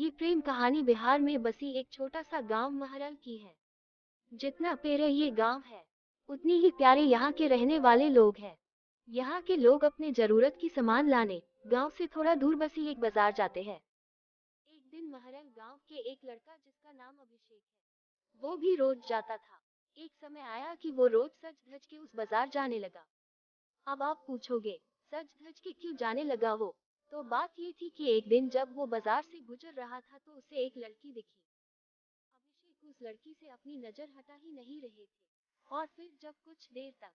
ये प्रेम कहानी बिहार में बसी एक छोटा सा गांव महरल की है। जितना प्यारा ये गांव है, उतनी ही प्यारे यहाँ के रहने वाले लोग हैं। यहाँ के लोग अपने जरूरत की सामान लाने गांव से थोड़ा दूर बसी एक बाजार जाते हैं। एक दिन महरल गांव के एक लड़का जिसका नाम अभिषेक है, वो भी रोज जाता था। एक समय आया कि वो रोज सज धज के उस बाजार जाने लगा। अब आप पूछोगे, सज धज के क्यों जाने लगा वो? तो बात ये थी कि एक दिन जब वो बाजार से गुजर रहा था तो उसे एक लड़की दिखी। अभिषेक उस लड़की से अपनी नजर हटा ही नहीं रहे थे, और फिर जब कुछ देर तक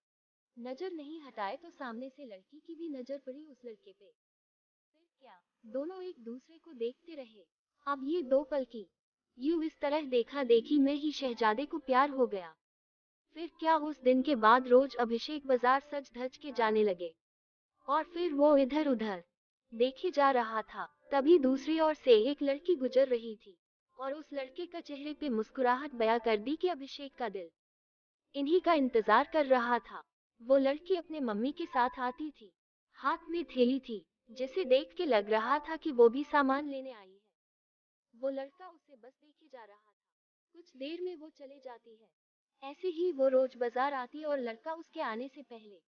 नजर नहीं हटाए तो सामने से लड़की की भी नजर पड़ी उस लड़के पे। फिर क्या, दोनों एक दूसरे को देखते रहे। अब ये दो पल की यूं इस तरह देखा देखी में ही शहजादे को प्यार हो गया। फिर क्या, उस दिन के बाद रोज अभिषेक बाजार सज धज के जाने लगे। और फिर वो इधर उधर देखे जा रहा था, तभी दूसरी ओर से एक लड़की गुजर रही थी, और उस लड़के का चेहरे पे मुस्कुराहट बयां कर दी कि अभिषेक का दिल इन्हीं का इंतजार कर रहा था। वो लड़की अपने मम्मी के साथ आती थी, हाथ में थैली थी, जिसे देख के लग रहा था कि वो भी सामान लेने आई है। वो लड़का उसे बस देखे जा रहा था। कुछ देर में वो चले जाती है। ऐसे ही वो रोज बाजार आती और लड़का उसके आने से पहले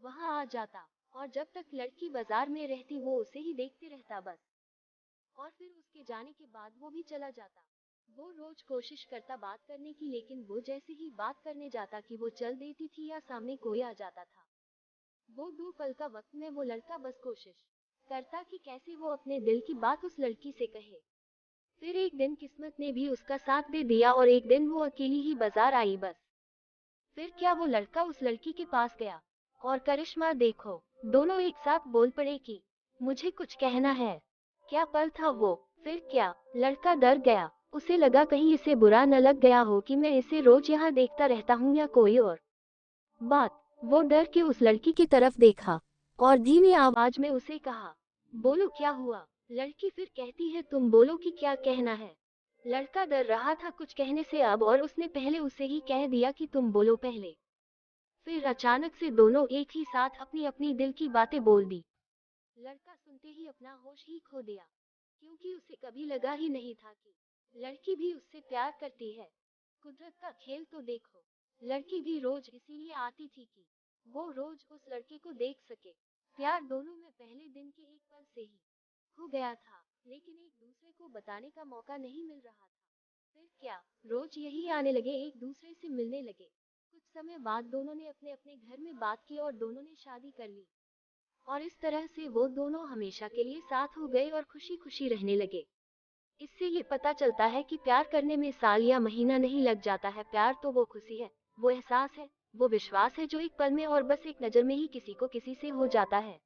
वहां आ जाता, और जब तक लड़की बाजार में रहती वो उसे ही देखते रहता बस। और फिर उसके जाने के बाद वो भी चला जाता। वो रोज कोशिश करता बात करने की, लेकिन वो जैसे ही बात करने जाता कि वो चल देती थी या सामने कोई आ जाता था। वो दो पल का वक्त में वो लड़का बस कोशिश करता कि कैसे वो अपने दिल की बात उस लड़की से कहे। फिर एक दिन किस्मत ने भी उसका साथ दे दिया और एक दिन वो अकेली ही बाजार आई बस। फिर क्या, वो लड़का उस लड़की के पास गया, और करिश्मा देखो, दोनों एक साथ बोल पड़े कि मुझे कुछ कहना है। क्या पल था वो! फिर क्या, लड़का डर गया। उसे लगा कहीं इसे बुरा न लग गया हो कि मैं इसे रोज यहाँ देखता रहता हूँ या कोई और बात। वो डर के उस लड़की की तरफ देखा और धीमी आवाज में उसे कहा, बोलो क्या हुआ? लड़की फिर कहती है, तुम बोलो कि क्या कहना है। लड़का डर रहा था कुछ कहने से अब, और उसने पहले उसे ही कह दिया कि तुम बोलो पहले। फिर अचानक से दोनों एक ही साथ अपनी अपनी दिल की बातें बोल दी। लड़का सुनते ही अपना होश ही खो दिया, क्योंकि उसे कभी लगा ही नहीं था कि लड़की भी उससे प्यार करती है। कुदरत का खेल तो देखो, लड़की भी रोज इसीलिए आती थी कि वो रोज उस लड़के को देख सके। प्यार दोनों में पहले दिन के एक पल से ही हो गया था, लेकिन एक दूसरे को बताने का मौका नहीं मिल रहा था। फिर क्या, रोज यही आने लगे, एक दूसरे से मिलने लगे। कुछ समय बाद दोनों ने अपने अपने घर में बात की और दोनों ने शादी कर ली। और इस तरह से वो दोनों हमेशा के लिए साथ हो गए और खुशी खुशी रहने लगे। इससे ये पता चलता है कि प्यार करने में साल या महीना नहीं लग जाता है। प्यार तो वो खुशी है, वो एहसास है, वो विश्वास है जो एक पल में और बस एक नजर में ही किसी को किसी से हो जाता है।